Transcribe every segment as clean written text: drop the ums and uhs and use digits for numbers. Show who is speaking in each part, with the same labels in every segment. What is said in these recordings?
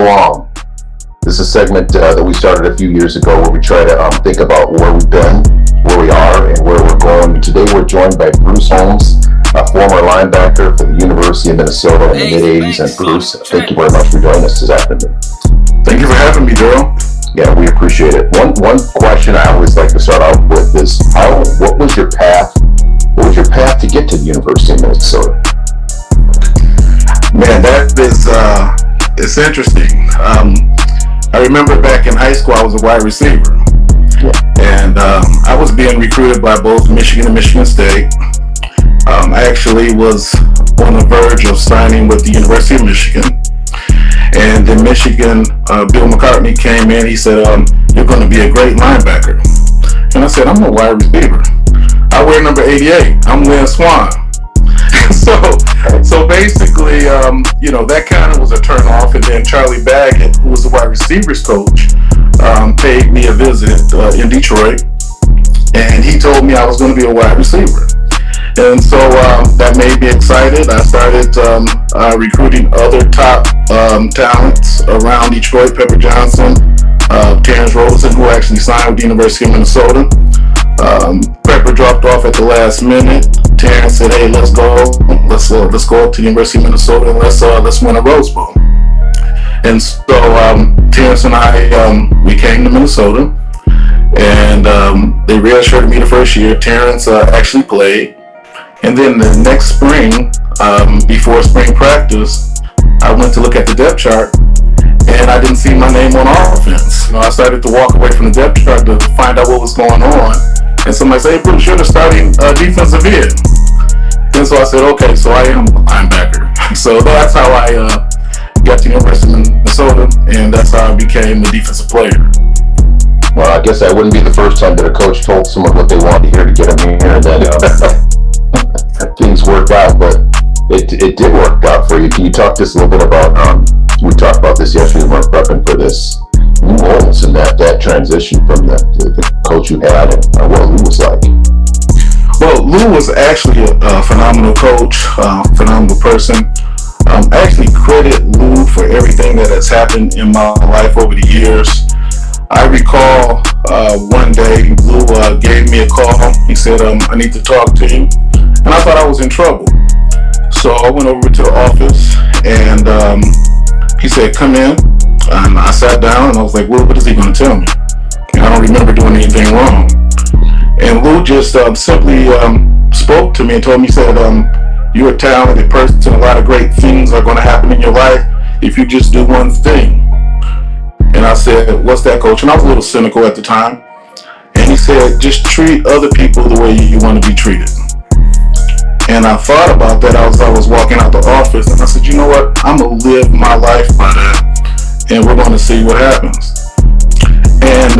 Speaker 1: Belong. This is a segment that we started a few years ago where we try to think about where we've been, where we are, and where we're going. Today we're joined by Bruce Holmes, a former linebacker for the University of Minnesota in the mid-'80s. And Bruce, thank you very much for joining us this afternoon.
Speaker 2: Thank you for having me, Darrell.
Speaker 1: Yeah, we appreciate it. One question I always like to start out with is, what was your path? What was your path to get to the University of Minnesota?
Speaker 2: Man, that is it's interesting. I remember back in high school, I was a wide receiver, and I was being recruited by both Michigan and Michigan State. I actually was on the verge of signing with the University of Michigan. And then Michigan, Bill McCartney came in. He said, "You're going to be a great linebacker." And I said, "I'm a wide receiver. I wear number 88. I'm Lynn Swan." So basically, that kind of was a turn off. And then Charlie Baggett, who was the wide receivers coach, paid me a visit in Detroit, and he told me I was going to be a wide receiver. And so that made me excited. I started recruiting other top talents around Detroit. Pepper Johnson, Terrence Rosen, who actually signed with the University of Minnesota. Pepper dropped off at the last minute. Terrence said, "Hey, let's go to the University of Minnesota and let's win a Rose Bowl." And so Terrence and I we came to Minnesota, and they redshirted me the first year. Terrence actually played. And then the next spring, before spring practice, I went to look at the depth chart, and I didn't see my name on offense. I started to walk away from the depth chart to find out what was going on. And somebody said, "Hey, Bruce, you're the starting defensive end." And so I said, "Okay, so I am a linebacker." So that's how I got to the University of Minnesota, and that's how I became a defensive player.
Speaker 1: Well, I guess that wouldn't be the first time that a coach told someone what they wanted to hear to get them here, and then things worked out, but it did work out for you. Can you talk just a little bit about, we talked about this yesterday when we were prepping for this, Lou Holmes and that transition from the coach you had, and what Lou was like?
Speaker 2: Well, Lou was actually a phenomenal coach, phenomenal person. I actually credit Lou for everything that has happened in my life over the years. I recall one day Lou gave me a call. He said, "I need to talk to you." And I thought I was in trouble. So I went over to the office, and he said, "Come in." And I sat down, and I was like, "Well, what is he going to tell me? I don't remember doing anything wrong." And Lou just simply spoke to me and told me, he said, "You're a talented person. A lot of great things are going to happen in your life if you just do one thing." And I said, "What's that, coach?" And I was a little cynical at the time. And he said, "Just treat other people the way you want to be treated." And I thought about that as I was walking out the office, and I said, "You know what? I'm going to live my life by that, and we're going to see what happens." And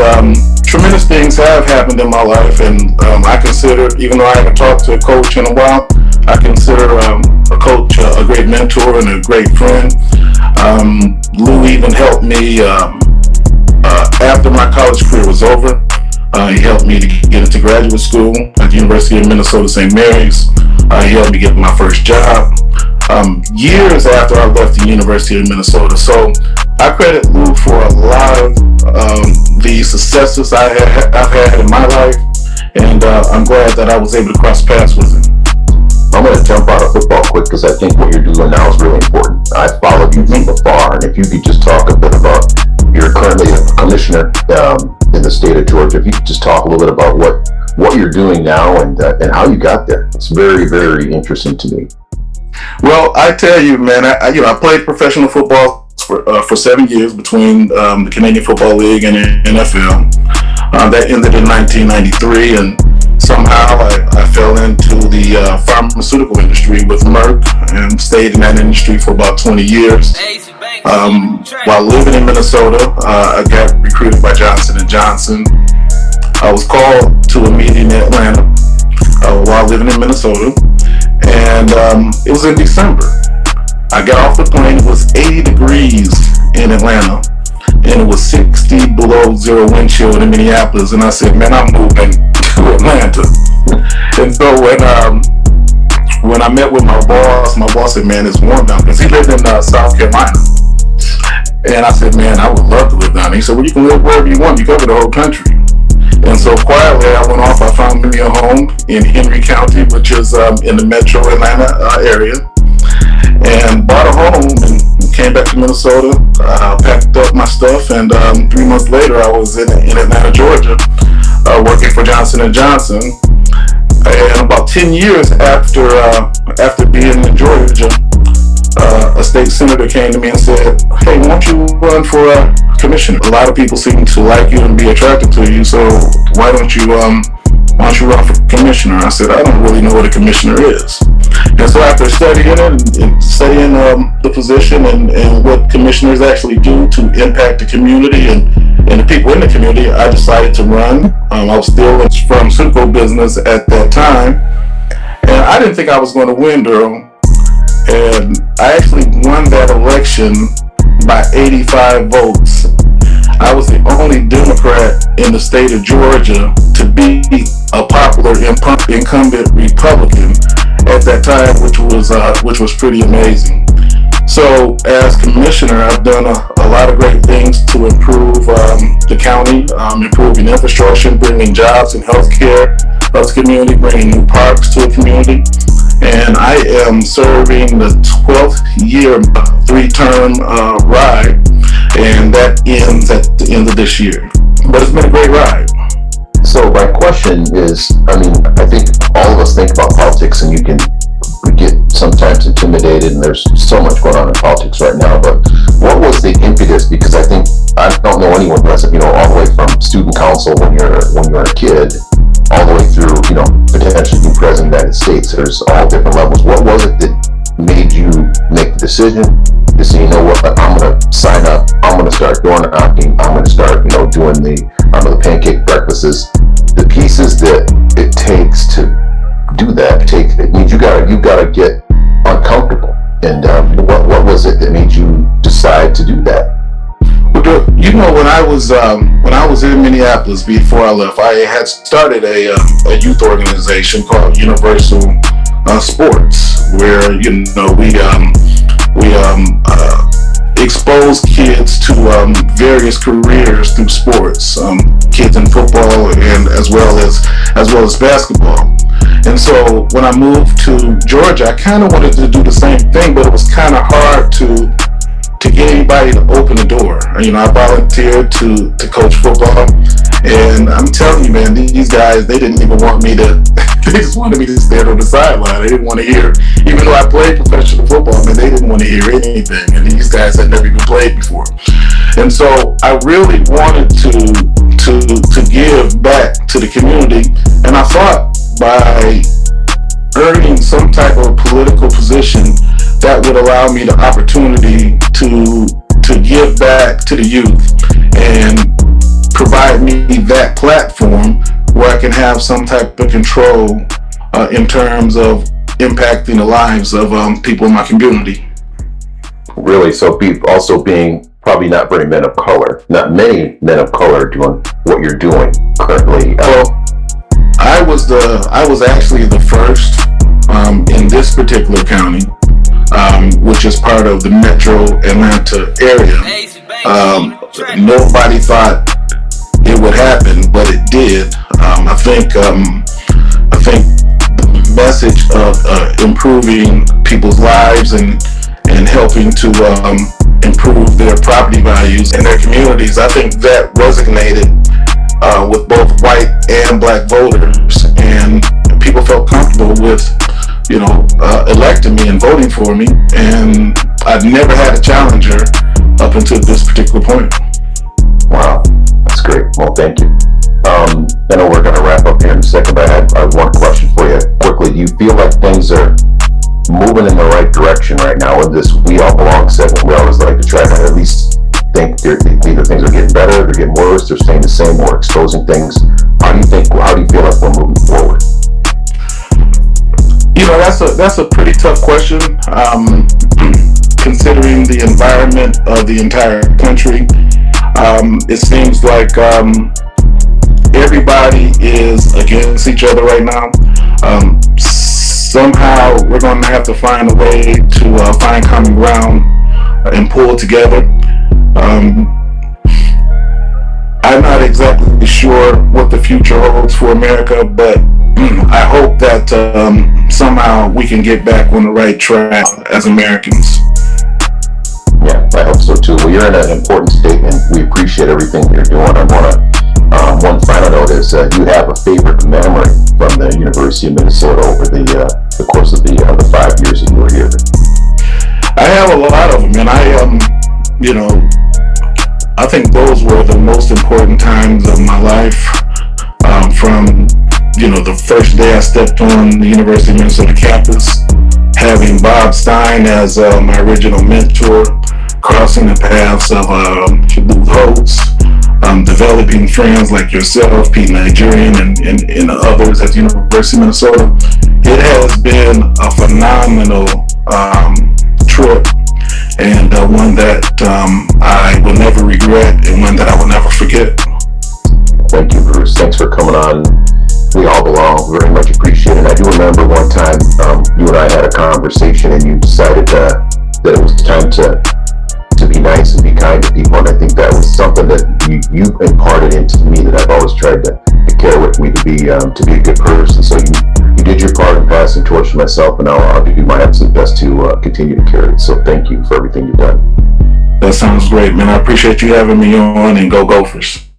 Speaker 2: tremendous things have happened in my life, and I consider, even though I haven't talked to a coach in a while, I consider a coach a great mentor and a great friend. Lou even helped me after my college career was over. He helped me to get into graduate school at the University of Minnesota St. Mary's. He helped me get my first job years after I left the University of Minnesota. So I credit Lou for a lot of the successes I've had in my life, and I'm glad that I was able to cross paths with him.
Speaker 1: I'm going to jump out of football quick because I think what you're doing now is really important. I followed you from afar, and if you could just talk a bit about, you're currently a commissioner in the state of Georgia. If you could just talk a little bit about what you're doing now and how you got there. It's very, very interesting to me.
Speaker 2: Well, I tell you, man, I played professional football for 7 years between the Canadian Football League and the NFL. That ended in 1993, and somehow I fell into the pharmaceutical industry with Merck and stayed in that industry for about 20 years. While living in Minnesota, I got recruited by Johnson & Johnson. I was called to a meeting in Atlanta while living in Minnesota, and it was in December. I got off the plane. It was 80 degrees in Atlanta, and it was 60 below zero wind chill in Minneapolis. And I said, "Man, I'm moving to Atlanta." And so when I met with my boss said, "Man, it's warm down," because he lived in South Carolina. And I said, man, I would love to live down there. He said, well, you can live wherever you want. You cover the whole country. And so quietly, I went off. I found me a home in Henry County, which is in the metro Atlanta area, and bought a home and came back to Minnesota. Packed up my stuff, and 3 months later, I was in Atlanta, Georgia, working for Johnson & Johnson. And about 10 years after being in Georgia, a state senator came to me and said, hey, why don't you run for a commissioner? A lot of people seem to like you and be attracted to you, so why don't you run for commissioner? I said, I don't really know what a commissioner is. And so after studying it and studying the position and what commissioners actually do to impact the community and the people in the community, I decided to run. I was still in the pharmaceutical business at that time, and I didn't think I was going to win, Darrell. And I actually won that election by 85 votes. I was the only Democrat in the state of Georgia to beat a popular incumbent Republican at that time, which was pretty amazing. So as commissioner, I've done a lot of great things to improve the county, improving infrastructure, bringing jobs and healthcare to the community, bringing new parks to the community. And I am serving the 12th year, 3-term ride, and that ends at the end of this year. But it's been a great ride.
Speaker 1: So my question is, I think all of us think about politics, and we get sometimes intimidated, and there's so much going on in politics right now. But what was the impetus? Because I don't know anyone who has, all the way from student council when you're a kid, all the way through, potentially being president of the United States. There's all different levels. What was it that made you make the decision to say, you know what, I'm going to sign up, I'm going to start door knocking, I'm going to start, doing the pancake breakfasts, the pieces that it takes to do that. It means you got to get uncomfortable. And what was it that made you decide to do that?
Speaker 2: When I was in Minneapolis before I left, I had started a youth organization called Universal Sports, where we expose kids to various careers through sports, kids in football and as well as basketball. And so when I moved to Georgia, I kind of wanted to do the same thing, but it was kind of hard to get anybody to open the door. I volunteered to coach football, and I'm telling you, man, these guys, they didn't even want me to, they just wanted me to stand on the sideline. They didn't want to hear, even though I played professional football, man, they didn't want to hear anything, and these guys had never even played before. And so I really wanted to give back to the community, and I thought by earning some type of political position that would allow me the opportunity to give back to the youth and provide me that platform where I can have some type of control in terms of impacting the lives of people in my community.
Speaker 1: Really? So also being probably not very men of color, not many men of color doing what you're doing currently.
Speaker 2: Well, I was actually the first in this particular county, which is part of the metro Atlanta area. Nobody thought it would happen, but it did. I think the message of improving people's lives and helping to improve their property values in their communities, I think that resonated with both white and black voters, and people felt comfortable with electing me and voting for me, and I've never had a challenger up until this particular point.
Speaker 1: Wow, that's great. Well, thank you. I know we're going to wrap up here in a second, but I have one question for you quickly. Do you feel like things are moving in the right direction right now with this We All Belong segment? We always like to try to at least think either things are getting better, they're getting worse, they're staying the same, or exposing things. How do you feel like we're moving forward?
Speaker 2: That's a pretty tough question, considering the environment of the entire country. It seems like everybody is against each other right now. Somehow we're going to have to find a way to find common ground and pull together. I'm not exactly sure what the future holds for America, but I hope that somehow we can get back on the right track as Americans.
Speaker 1: Yeah, I hope so too. Well, you're in an important state, and we appreciate everything you're doing. I want to, one final note is you have a favorite memory from the University of Minnesota over the course of the 5 years that you were here.
Speaker 2: I have a lot of them, and I think those were the most important times of my life. From the first day I stepped on the University of Minnesota campus, having Bob Stein as my original mentor, crossing the paths of Lou Holtz, developing friends like yourself, Pete Nigerian, and others at the University of Minnesota. It has been a phenomenal trip, and one that I will never regret, and one that I will never forget.
Speaker 1: Thank you, Bruce. Thanks for coming on. We all belong. Very much appreciate it. I do remember one time you and I had a conversation, and you decided that it was time to be nice and be kind to people, and I think that was something that you imparted into me that I've always tried to carry with me to be a good person. So you did your part in passing torch to myself, and I'll do my absolute best to continue to carry it. So thank you for everything you've done.
Speaker 2: That sounds great, man. I appreciate you having me on, and go Gophers.